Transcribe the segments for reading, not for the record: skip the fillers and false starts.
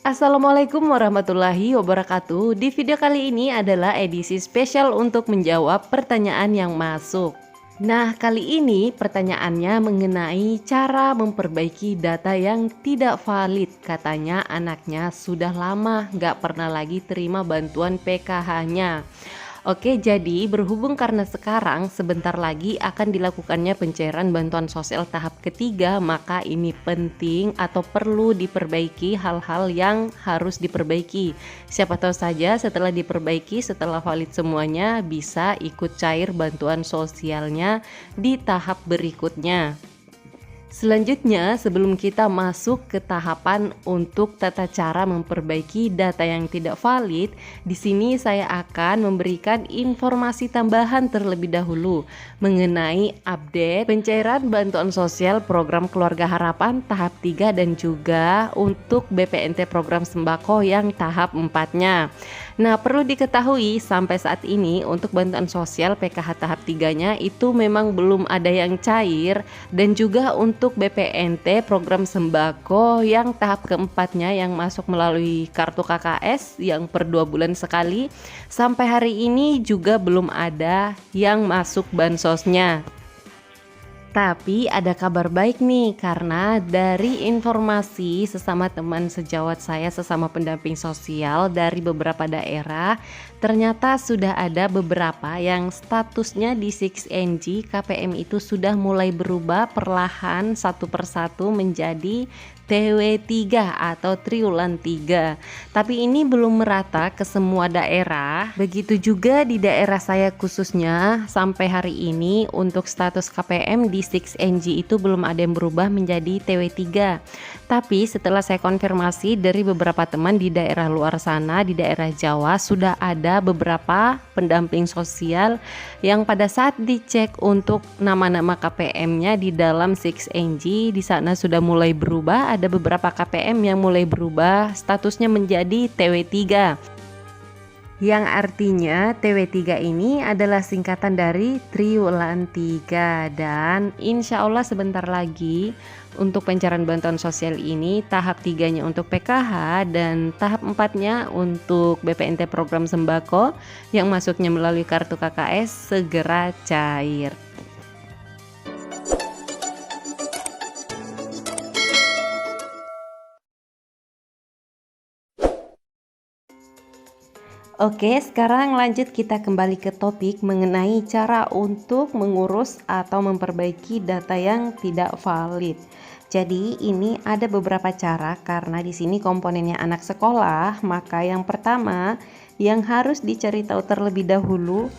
Assalamualaikum warahmatullahi wabarakatuh. Di video kali ini adalah edisi spesial untuk menjawab pertanyaan yang masuk. Nah, kali ini pertanyaannya mengenai cara memperbaiki data yang tidak valid. Katanya anaknya sudah lama nggak pernah lagi terima bantuan PKH-nya. Oke, jadi berhubung karena sekarang sebentar lagi akan dilakukannya pencairan bantuan sosial tahap ketiga, maka ini penting atau perlu diperbaiki hal-hal yang harus diperbaiki. Siapa tahu saja setelah diperbaiki, setelah valid semuanya, bisa ikut cair bantuan sosialnya di tahap berikutnya. Selanjutnya, sebelum kita masuk ke tahapan untuk tata cara memperbaiki data yang tidak valid, di sini saya akan memberikan informasi tambahan terlebih dahulu mengenai update pencairan bantuan sosial program Keluarga Harapan tahap 3 dan juga untuk BPNT program sembako yang tahap 4-nya. Nah, perlu diketahui sampai saat ini untuk bantuan sosial PKH tahap 3-nya itu memang belum ada yang cair, dan juga untuk BPNT program sembako yang tahap keempatnya yang masuk melalui kartu KKS yang per 2 bulan sekali, sampai hari ini juga belum ada yang masuk bansosnya. Tapi ada kabar baik nih, karena dari informasi sesama teman sejawat saya, sesama pendamping sosial dari beberapa daerah, ternyata sudah ada beberapa yang statusnya di 6NG KPM itu sudah mulai berubah perlahan satu persatu menjadi TW3 atau triwulan 3. Tapi ini belum merata ke semua daerah. Begitu juga di daerah saya khususnya, sampai hari ini untuk status KPM di 6NG itu belum ada yang berubah menjadi TW3. Tapi setelah saya konfirmasi dari beberapa teman di daerah luar sana, di daerah Jawa, sudah ada beberapa pendamping sosial yang pada saat dicek untuk nama-nama KPM-nya di dalam 6NG, di sana sudah mulai berubah. Ada beberapa KPM yang mulai berubah statusnya menjadi TW3, yang artinya TW3 ini adalah singkatan dari triwulan 3. Dan insya Allah sebentar lagi untuk pencairan bantuan sosial ini tahap 3-nya untuk PKH dan tahap 4-nya untuk BPNT program sembako yang masuknya melalui kartu KKS segera cair. Oke, sekarang lanjut kita kembali ke topik mengenai cara untuk mengurus atau memperbaiki data yang tidak valid. Jadi ini ada beberapa cara, karena di sini komponennya anak sekolah, maka yang pertama yang harus dicari tahu terlebih dahulu,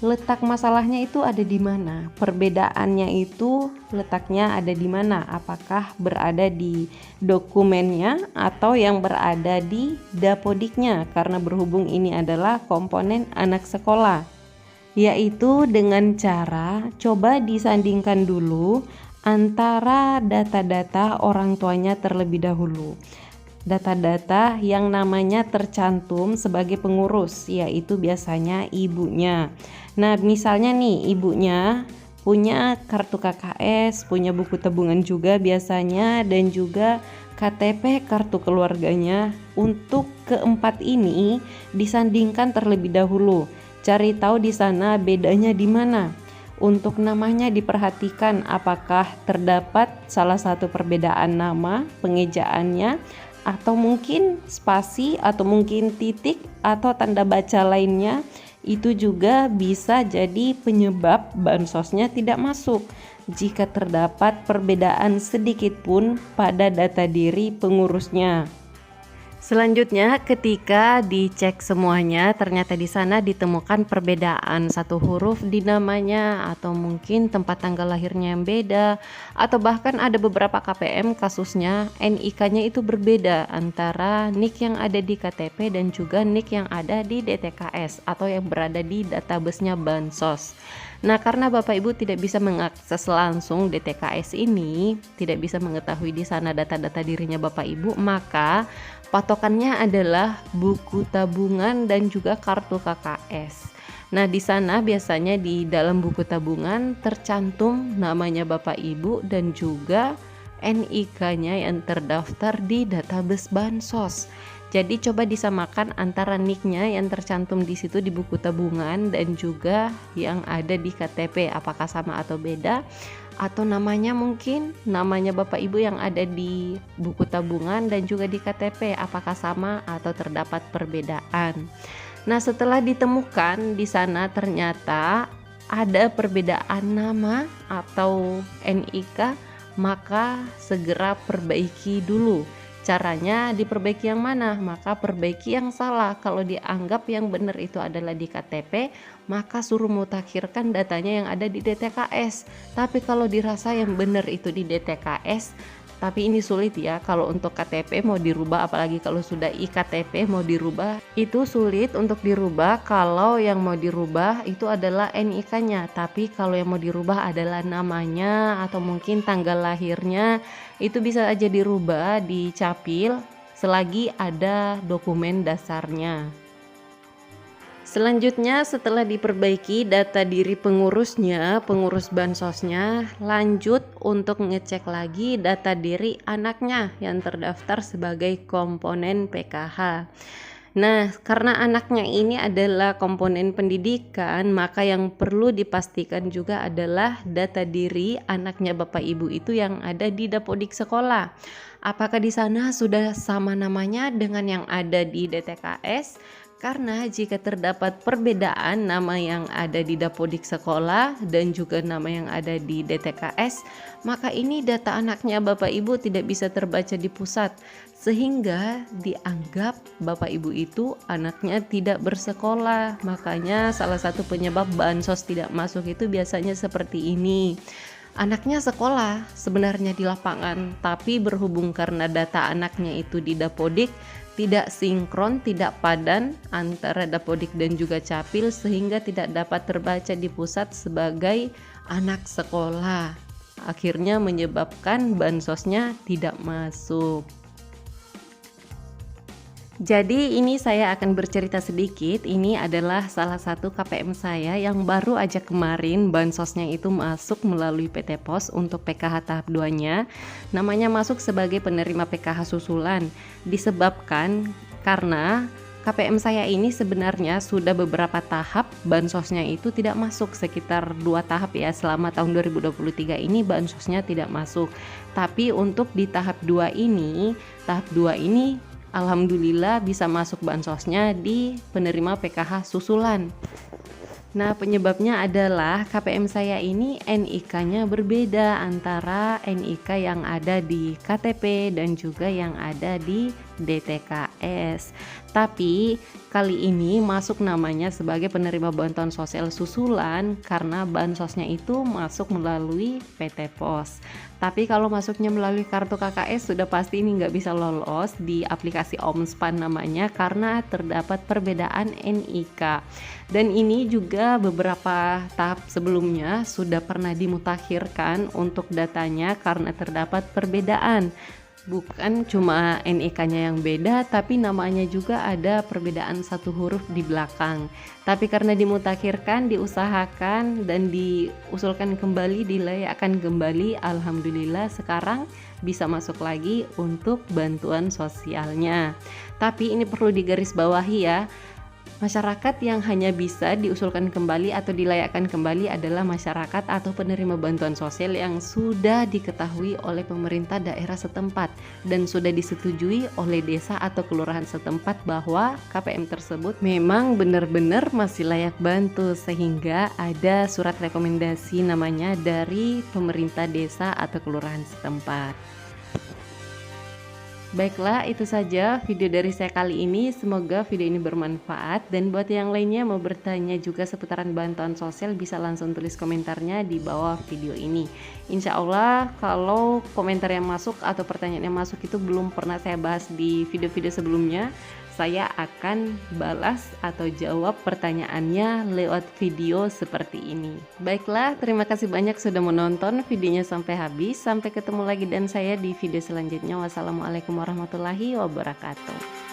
letak masalahnya itu ada di mana, perbedaannya itu letaknya ada di mana, apakah berada di dokumennya atau yang berada di dapodiknya, karena berhubung ini adalah komponen anak sekolah, yaitu dengan cara coba disandingkan dulu antara data-data orang tuanya terlebih dahulu. Data-data yang namanya tercantum sebagai pengurus, yaitu biasanya ibunya. Nah, misalnya nih ibunya punya kartu KKS, punya buku tabungan juga biasanya, dan juga KTP kartu keluarganya. Untuk keempat ini disandingkan terlebih dahulu. Cari tahu di sana bedanya di mana. Untuk namanya diperhatikan apakah terdapat salah satu perbedaan nama, pengejaannya, atau mungkin spasi, atau mungkin titik, atau tanda baca lainnya. Itu juga bisa jadi penyebab bansosnya tidak masuk jika terdapat perbedaan sedikit pun pada data diri pengurusnya. Selanjutnya, ketika dicek semuanya, ternyata di sana ditemukan perbedaan satu huruf di namanya, atau mungkin tempat tanggal lahirnya yang beda, atau bahkan ada beberapa KPM kasusnya NIK-nya itu berbeda antara NIK yang ada di KTP dan juga NIK yang ada di DTKS atau yang berada di database-nya Bansos. Nah, karena Bapak Ibu tidak bisa mengakses langsung DTKS ini, tidak bisa mengetahui di sana data-data dirinya Bapak Ibu, maka patokannya adalah buku tabungan dan juga kartu KKS. Nah, di sana biasanya di dalam buku tabungan tercantum namanya Bapak Ibu dan juga NIK-nya yang terdaftar di database Bansos. Jadi coba disamakan antara NIK-nya yang tercantum di situ di buku tabungan dan juga yang ada di KTP, apakah sama atau beda, atau namanya mungkin namanya Bapak Ibu yang ada di buku tabungan dan juga di KTP, apakah sama atau terdapat perbedaan. Nah, setelah ditemukan di sana ternyata ada perbedaan nama atau NIK, maka segera perbaiki dulu. Caranya diperbaiki yang mana? Maka perbaiki yang salah. Kalau dianggap yang benar itu adalah di KTP, maka suruh mutakhirkan datanya yang ada di DTKS. Tapi kalau dirasa yang benar itu di DTKS, tapi ini sulit ya, kalau untuk KTP mau dirubah, apalagi kalau sudah iktp mau dirubah, itu sulit untuk dirubah. Kalau yang mau dirubah itu adalah NIK-nya, tapi kalau yang mau dirubah adalah namanya atau mungkin tanggal lahirnya, itu bisa aja dirubah di Capil selagi ada dokumen dasarnya. Selanjutnya, setelah diperbaiki data diri pengurusnya, pengurus bansosnya, lanjut untuk ngecek lagi data diri anaknya yang terdaftar sebagai komponen PKH. Nah, karena anaknya ini adalah komponen pendidikan, maka yang perlu dipastikan juga adalah data diri anaknya Bapak Ibu itu yang ada di Dapodik sekolah. Apakah di sana sudah sama namanya dengan yang ada di DTKS? Karena jika terdapat perbedaan nama yang ada di Dapodik sekolah dan juga nama yang ada di DTKS, maka ini data anaknya Bapak Ibu tidak bisa terbaca di pusat, sehingga dianggap Bapak Ibu itu anaknya tidak bersekolah. Makanya salah satu penyebab bansos tidak masuk itu biasanya seperti ini. Anaknya sekolah sebenarnya di lapangan, tapi berhubung karena data anaknya itu di Dapodik, tidak sinkron, tidak padan antara Dapodik dan juga Capil, sehingga tidak dapat terbaca di pusat sebagai anak sekolah. Akhirnya menyebabkan bansosnya tidak masuk. Jadi ini saya akan bercerita sedikit. Ini adalah salah satu KPM saya yang baru aja kemarin bansosnya itu masuk melalui PT Pos untuk PKH tahap 2-nya. Namanya masuk sebagai penerima PKH susulan. Disebabkan karena KPM saya ini sebenarnya sudah beberapa tahap bansosnya itu tidak masuk, sekitar 2 tahap ya, selama tahun 2023 ini bansosnya tidak masuk. Tapi untuk di tahap 2 ini, alhamdulillah bisa masuk bansosnya di penerima PKH susulan. Nah, penyebabnya adalah KPM saya ini NIK-nya berbeda antara NIK yang ada di KTP dan juga yang ada di DTKS. Tapi kali ini masuk namanya sebagai penerima bantuan sosial susulan karena bansosnya itu masuk melalui PT Pos. Tapi kalau masuknya melalui kartu KKS sudah pasti ini nggak bisa lolos di aplikasi Omspan namanya karena terdapat perbedaan NIK. Dan ini juga beberapa tahap sebelumnya sudah pernah dimutakhirkan untuk datanya karena terdapat perbedaan. Bukan cuma NIK-nya yang beda, tapi namanya juga ada perbedaan satu huruf di belakang. Tapi karena dimutakhirkan, diusahakan, dan diusulkan kembali, dilayakkan kembali, alhamdulillah sekarang bisa masuk lagi untuk bantuan sosialnya. Tapi ini perlu digarisbawahi ya, masyarakat yang hanya bisa diusulkan kembali atau dilayakkan kembali adalah masyarakat atau penerima bantuan sosial yang sudah diketahui oleh pemerintah daerah setempat dan sudah disetujui oleh desa atau kelurahan setempat bahwa KPM tersebut memang benar-benar masih layak bantu, sehingga ada surat rekomendasi namanya dari pemerintah desa atau kelurahan setempat. Baiklah, itu saja video dari saya kali ini. Semoga video ini bermanfaat, dan buat yang lainnya mau bertanya juga seputaran bantuan sosial bisa langsung tulis komentarnya di bawah video ini. Insya Allah kalau komentar yang masuk atau pertanyaan yang masuk itu belum pernah saya bahas di video-video sebelumnya, saya akan balas atau jawab pertanyaannya lewat video seperti ini. Baiklah, terima kasih banyak sudah menonton videonya sampai habis. Sampai ketemu lagi dan saya di video selanjutnya. Wassalamualaikum warahmatullahi wabarakatuh.